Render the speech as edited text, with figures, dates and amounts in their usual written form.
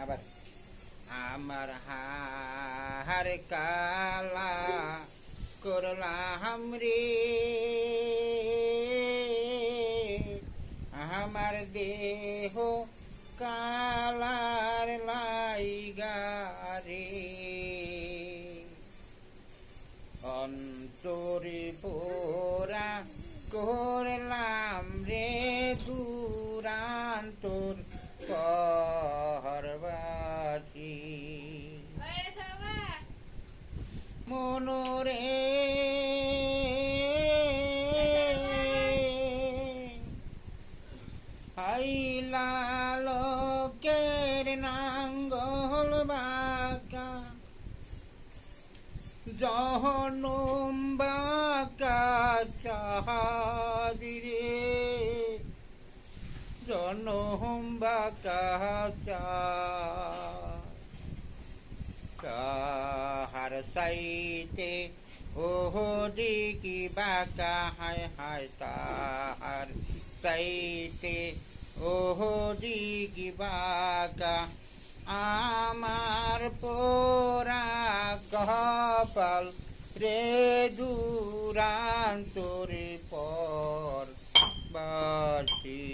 আবার আমার হার কালা করলাম রে, আমার দেহ কালার লাইগা রে, অন্তরে পোরা করলাম রে দুরান্তর পরবাসী, মনোরে আইলা লোকের নাঙ্গল বাঁকা, জহনুম বাঁকা চাহাদিরে, জনহুম বাঁকা চাহার সাইতে ওহদি কি বাঁকা, হায় হায় তাহার সাইতে ওহদি কি বাঁকা, আমার পোরা কপাল রে দুরান্তরে পর বাসী।